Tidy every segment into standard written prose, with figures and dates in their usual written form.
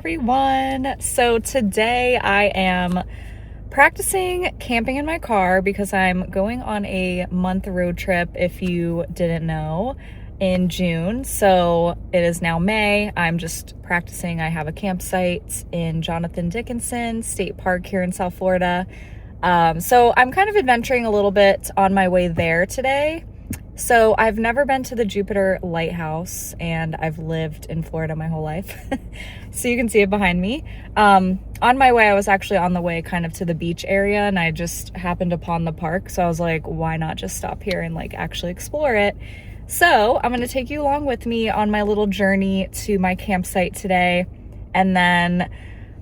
everyone. So today I am practicing camping in my car because I'm going on a month road trip, if you didn't know, in June. So it is now May. I'm just practicing. I have a campsite in Jonathan Dickinson State Park here in South Florida. So I'm kind of adventuring a little bit on my way there today. So I've never been to the Jupiter Lighthouse, and I've lived in Florida my whole life. So you can see it behind me. On my way, I was actually on the way kind of to the beach area, and I just happened upon the park. So I was like, why not just stop here and like actually explore it? So I'm gonna take you along with me on my little journey to my campsite today. And then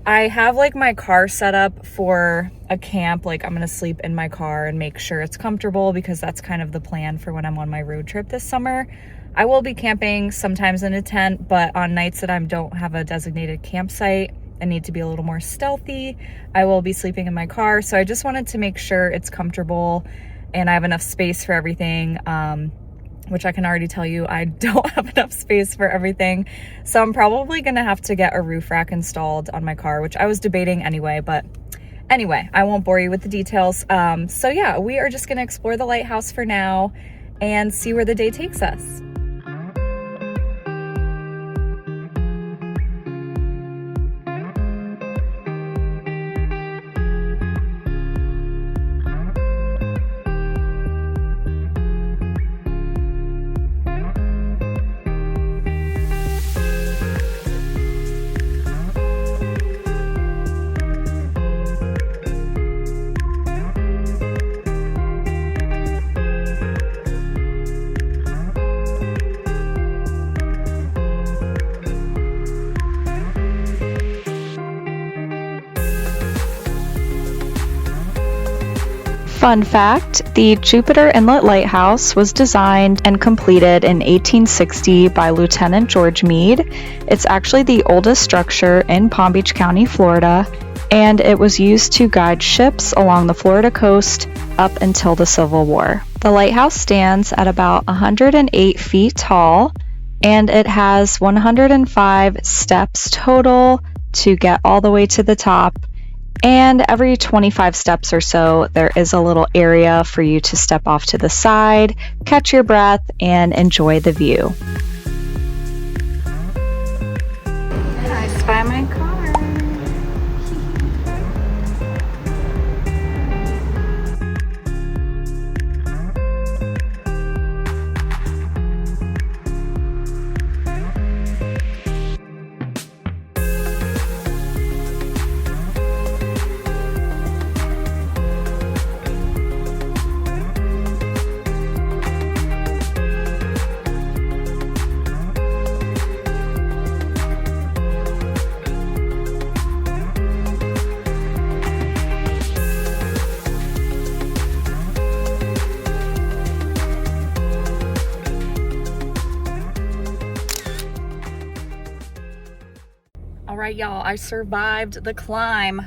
I have like my car set up for a camp. Like I'm gonna sleep in my car and make sure it's comfortable, because that's kind of the plan for when I'm on my road trip this summer. I will be camping sometimes in a tent, but on nights that I don't have a designated campsite and need to be a little more stealthy, I will be sleeping in my car. So I just wanted to make sure it's comfortable and I have enough space for everything. Which I can already tell you, I don't have enough space for everything. So I'm probably gonna have to get a roof rack installed on my car, which I was debating anyway, but anyway, I won't bore you with the details. So yeah, we are just gonna explore the lighthouse for now and see where the day takes us. Fun fact, the Jupiter Inlet Lighthouse was designed and completed in 1860 by Lieutenant George Meade. It's actually the oldest structure in Palm Beach County, Florida, and it was used to guide ships along the Florida coast up until the Civil War. The lighthouse stands at about 108 feet tall, and it has 105 steps total to get all the way to the top. And every 25 steps or so, there is a little area for you to step off to the side, catch your breath, and enjoy the view. I spy my car. All right, y'all, I survived the climb.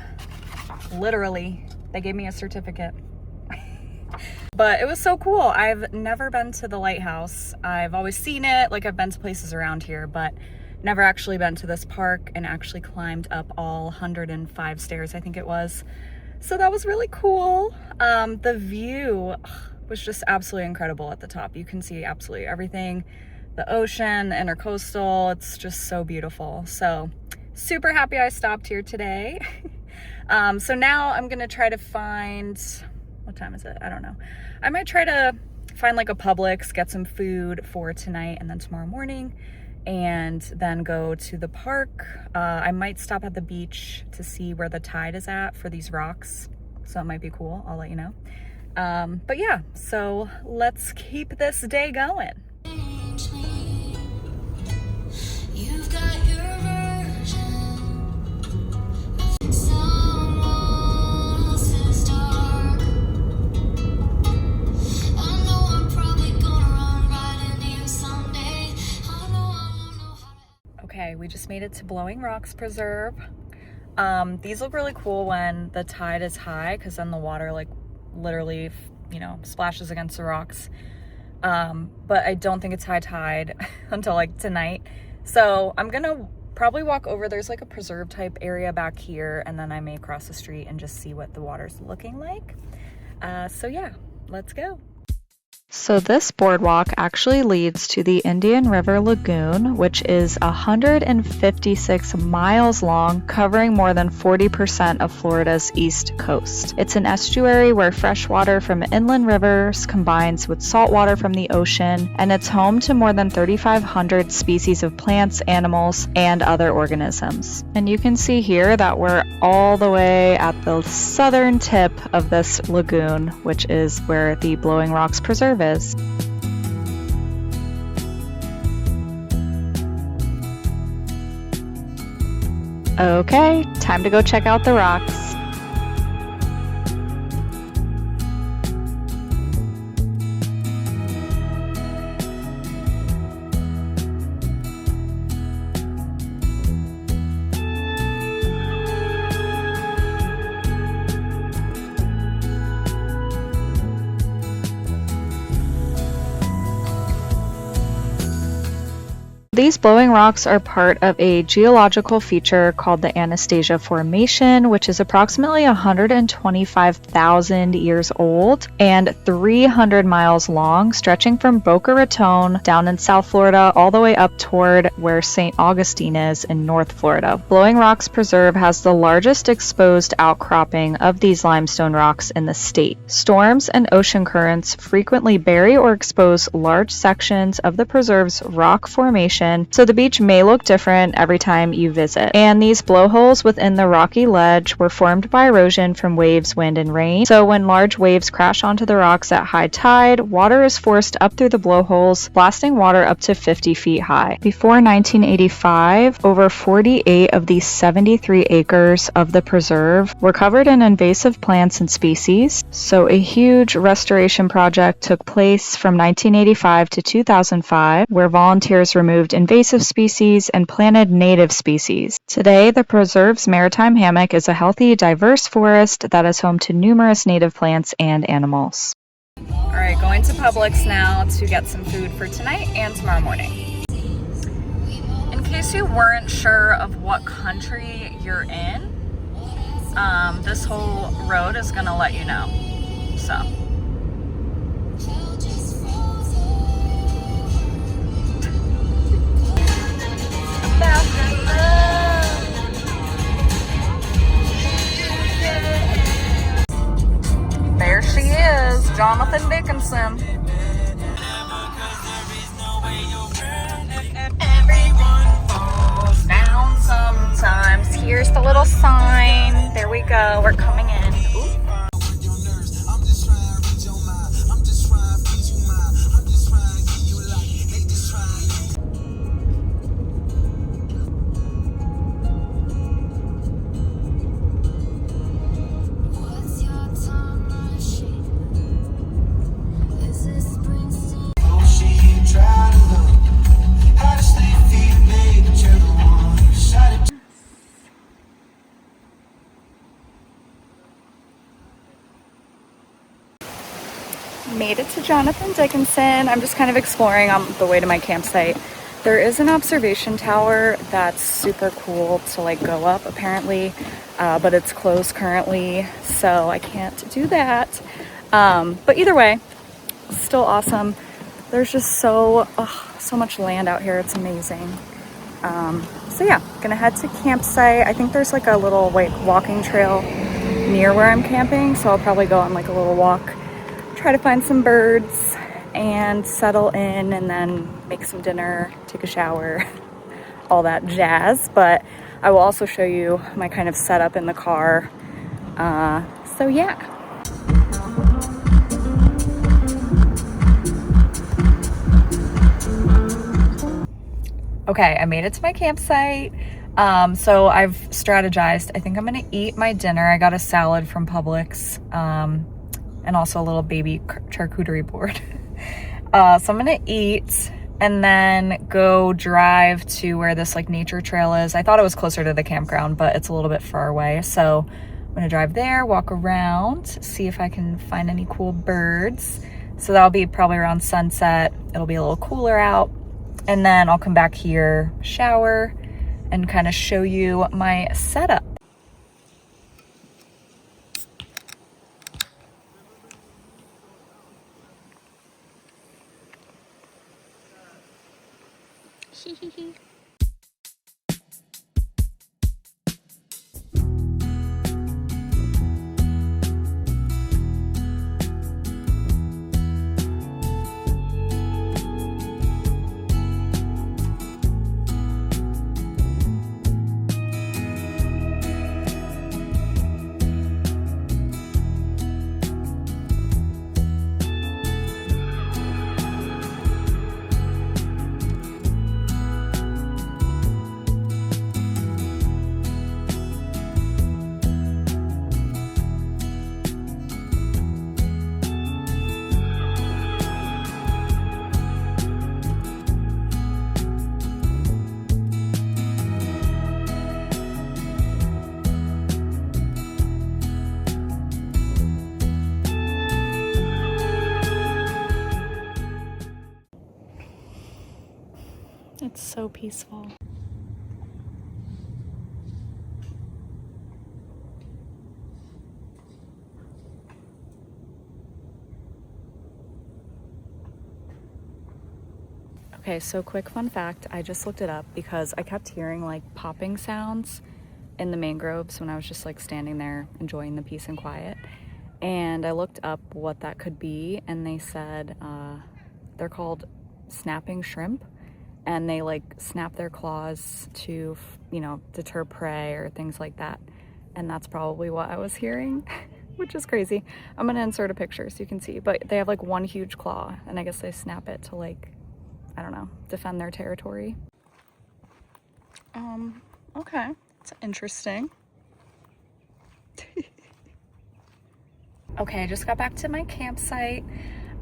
Literally, they gave me a certificate. But it was so cool. I've never been to the lighthouse. I've always seen it, like I've been to places around here, but never actually been to this park and actually climbed up all 105 stairs, I think it was. So that was really cool. The view was just absolutely incredible at the top. You can see absolutely everything. The ocean, the intercoastal, it's just so beautiful. So super happy I stopped here today. So now I'm gonna try to find, what time is it? I don't know. I might try to find like a Publix, get some food for tonight and then tomorrow morning, and then go to the park. I might stop at the beach to see where the tide is at for these rocks. So it might be cool, I'll let you know. But yeah, so let's keep this day going. You've got your version. Okay, we just made it to Blowing Rocks Preserve. These look really cool when the tide is high, because then the water like literally, you know, splashes against the rocks. But I don't think it's high tide until like tonight. So I'm gonna probably walk over. There's like a preserve type area back here, and then I may cross the street and just see what the water's looking like. So yeah, let's go. So this boardwalk actually leads to the Indian River Lagoon, which is 156 miles long, covering more than 40% of Florida's east coast. It's an estuary where fresh water from inland rivers combines with salt water from the ocean, and it's home to more than 3,500 species of plants, animals, and other organisms. And you can see here that we're all the way at the southern tip of this lagoon, which is where the Blowing Rocks Preserve is. Okay, time to go check out the rocks. These blowing rocks are part of a geological feature called the Anastasia Formation, which is approximately 125,000 years old and 300 miles long, stretching from Boca Raton down in South Florida all the way up toward where St. Augustine is in North Florida. Blowing Rocks Preserve has the largest exposed outcropping of these limestone rocks in the state. Storms and ocean currents frequently bury or expose large sections of the preserve's rock formation, so the beach may look different every time you visit. And these blowholes within the rocky ledge were formed by erosion from waves, wind, and rain. So when large waves crash onto the rocks at high tide, water is forced up through the blowholes, blasting water up to 50 feet high. Before 1985, over 48 of these 73 acres of the preserve were covered in invasive plants and species. So a huge restoration project took place from 1985 to 2005, where volunteers removed invasive species and planted native species. Today, the preserve's maritime hammock is a healthy, diverse forest that is home to numerous native plants and animals. All right, going to Publix now to get some food for tonight and tomorrow morning. In case you weren't sure of what country you're in, this whole road is gonna let you know. So. There she is, Jonathan Dickinson. Everyone falls down sometimes. Here's the little sign. There we go. We're coming in. Ooh. Made it to Jonathan Dickinson. I'm just kind of exploring on the way to my campsite. There is an observation tower that's super cool to like go up apparently, but it's closed currently, so I can't do that. But either way, still awesome. There's just so much land out here. It's amazing. So yeah, gonna head to campsite. I think there's like a little walking trail near where I'm camping, so I'll probably go on like a little walk, try to find some birds and settle in, and then make some dinner, take a shower, all that jazz. But I will also show you my kind of setup in the car. So yeah. Okay, I made it to my campsite. So I've strategized. I think I'm gonna eat my dinner. I got a salad from Publix, and also a little baby charcuterie board. So I'm gonna eat and then go drive to where this like nature trail is. I thought it was closer to the campground, but it's a little bit far away. So I'm gonna drive there, walk around, see if I can find any cool birds. So that'll be probably around sunset. It'll be a little cooler out. And then I'll come back here, shower, and kind of show you my setup. It's so peaceful. Okay, so quick fun fact, I just looked it up because I kept hearing like popping sounds in the mangroves when I was just like standing there enjoying the peace and quiet. And I looked up what that could be, and they said they're called snapping shrimp, and they like snap their claws to, you know, deter prey or things like that. And that's probably what I was hearing, which is crazy. I'm gonna insert a picture so you can see, but they have like one huge claw, and I guess they snap it to like, I don't know, defend their territory. Okay, it's interesting. Okay, I just got back to my campsite.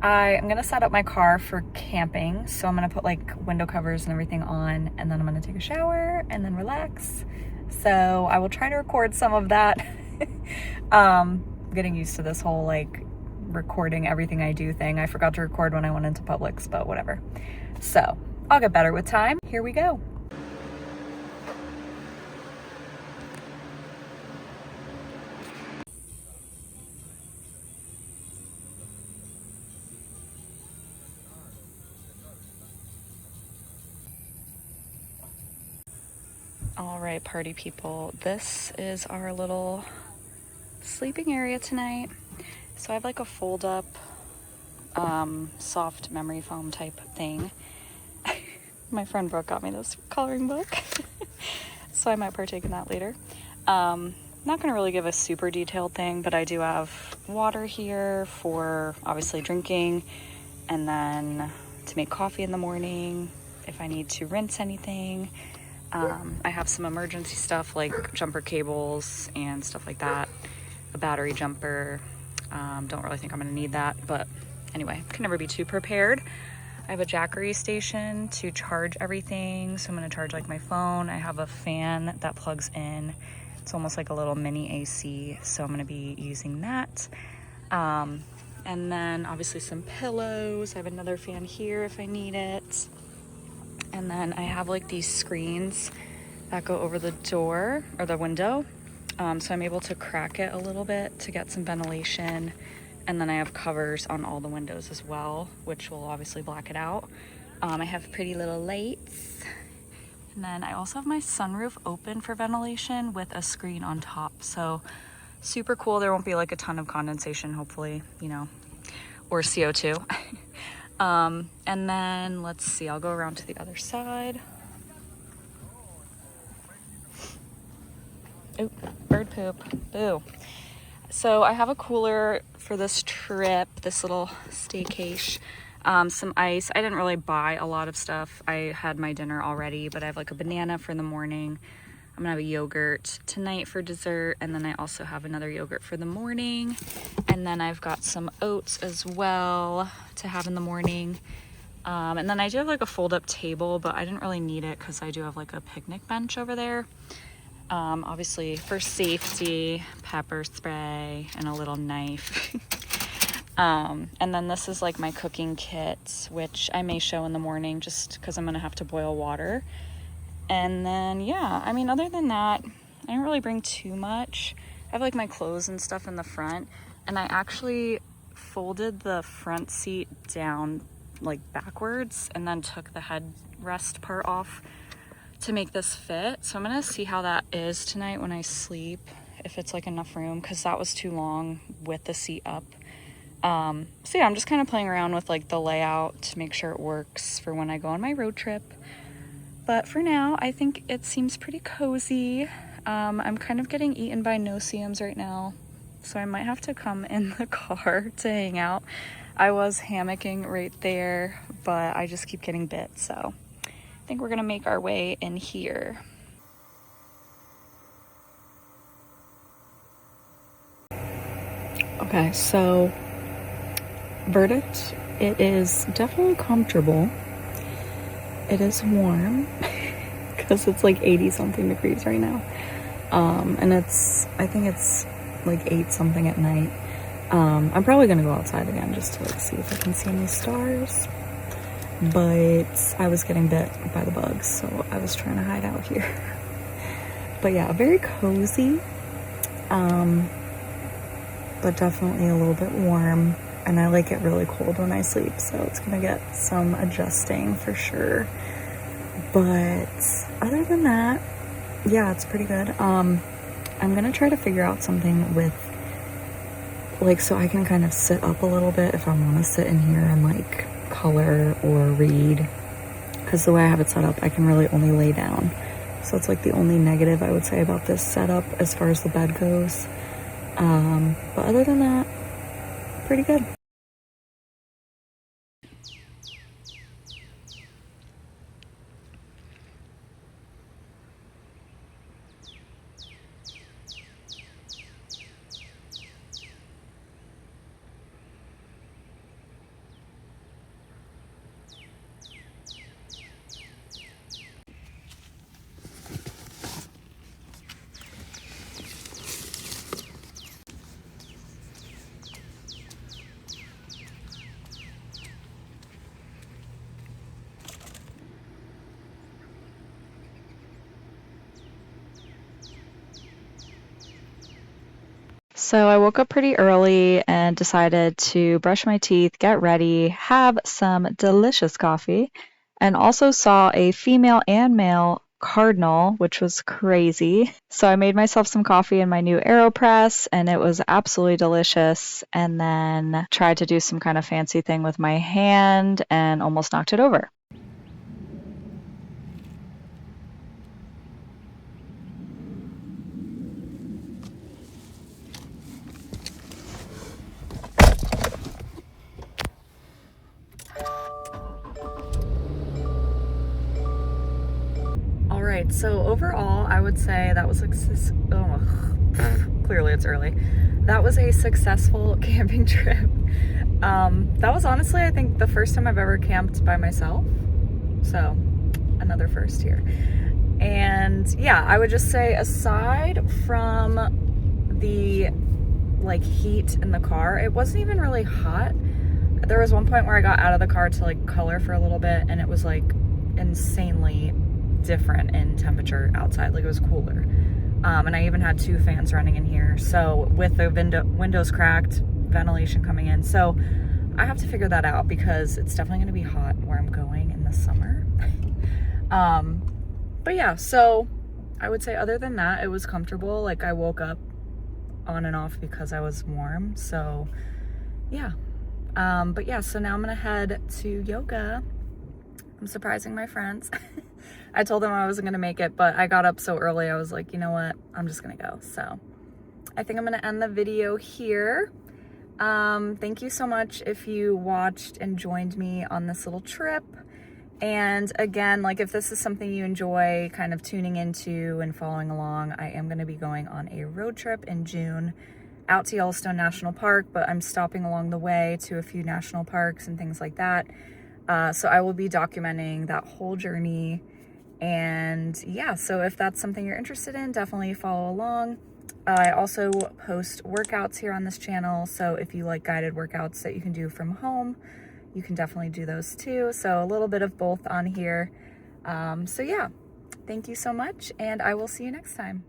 I'm gonna set up my car for camping, so I'm gonna put like window covers and everything on, and then I'm gonna take a shower and then relax. So I will try to record some of that. Getting used to this whole like recording everything I do thing. I forgot to record when I went into Publix, but whatever. So I'll get better with time. Here we go. All right, party people, this is our little sleeping area tonight. So I have like a fold up soft memory foam type thing. My friend Brooke got me this coloring book, so I might partake in that later. Not gonna really give a super detailed thing, but I do have water here for obviously drinking, and then to make coffee in the morning if I need to rinse anything. I have some emergency stuff like jumper cables and stuff like that, a battery jumper. Don't really think I'm gonna need that, but anyway, can never be too prepared. I have a Jackery station to charge everything, so I'm gonna charge like my phone. I have a fan that plugs in. It's almost like a little mini AC, so I'm gonna be using that. And then obviously some pillows. I have another fan here if I need it. And then I have like these screens that go over the door or the window. So I'm able to crack it a little bit to get some ventilation. And then I have covers on all the windows as well, which will obviously black it out. I have pretty little lights. And then I also have my sunroof open for ventilation with a screen on top. So super cool. There won't be like a ton of condensation, hopefully, you know, or CO2. And then let's see, I'll go around to the other side. Oh, bird poop, boo. So I have a cooler for this trip, this little staycation. Some ice. I didn't really buy a lot of stuff. I had my dinner already, but I have like a banana for the morning. I'm gonna have a yogurt tonight for dessert, and then I also have another yogurt for the morning. And then I've got some oats as well to have in the morning. And then I do have like a fold-up table, but I didn't really need it because I do have like a picnic bench over there. Obviously for safety, pepper spray and a little knife. And then this is like my cooking kit, which I may show in the morning just because I'm gonna have to boil water. And then, yeah, I mean, other than that, I didn't really bring too much. I have like my clothes and stuff in the front, and I actually folded the front seat down like backwards and then took the headrest part off to make this fit. So I'm gonna see how that is tonight when I sleep, if it's like enough room, because that was too long with the seat up. So yeah, I'm just kind of playing around with like the layout to make sure it works for when I go on my road trip. But for now, I think it seems pretty cozy. I'm kind of getting eaten by no-see-ums right now, so I might have to come in the car to hang out. I was hammocking right there, but I just keep getting bit, so I think we're gonna make our way in here. Okay, so verdict, it is definitely comfortable. It is warm because it's like 80 something degrees right now. And I think it's like 8 something at night. I'm probably gonna go outside again just to like see if I can see any stars. But I was getting bit by the bugs, so I was trying to hide out here. But yeah, very cozy. But definitely a little bit warm. And I like it really cold when I sleep, so it's gonna get some adjusting for sure. But other than that, yeah, it's pretty good. I'm gonna try to figure out something with, like, so I can kind of sit up a little bit if I want to sit in here and like color or read, because the way I have it set up, I can really only lay down. So it's like the only negative I would say about this setup as far as the bed goes. But other than that, pretty good. So I woke up pretty early and decided to brush my teeth, get ready, have some delicious coffee, and also saw a female and male cardinal, which was crazy. So I made myself some coffee in my new AeroPress, and it was absolutely delicious, and then tried to do some kind of fancy thing with my hand and almost knocked it over. All right, so overall, I would say that was clearly it's early. That was a successful camping trip. That was honestly, I think, the first time I've ever camped by myself. So, another first here. And yeah, I would just say, aside from the like heat in the car, it wasn't even really hot. There was one point where I got out of the car to like color for a little bit, and it was like insanely different in temperature outside. Like, it was cooler. And I even had 2 fans running in here, so with the windows cracked, ventilation coming in. So I have to figure that out, because it's definitely going to be hot where I'm going in the summer. But yeah, so I would say other than that, it was comfortable. Like, I woke up on and off because I was warm. So yeah. But yeah, so now I'm gonna head to yoga. I'm surprising my friends. I told them I wasn't gonna make it, but I got up so early, I was like, you know what, I'm just gonna go. So I think I'm gonna end the video here. Thank you so much if you watched and joined me on this little trip. And again, like, if this is something you enjoy kind of tuning into and following along, I am gonna be going on a road trip in June out to Yellowstone National Park, but I'm stopping along the way to a few national parks and things like that. So I will be documenting that whole journey. And yeah, so if that's something you're interested in, definitely follow along. I also post workouts here on this channel, so if you like guided workouts that you can do from home, you can definitely do those too. So a little bit of both on here. So yeah, Thank you so much, and I will see you next time.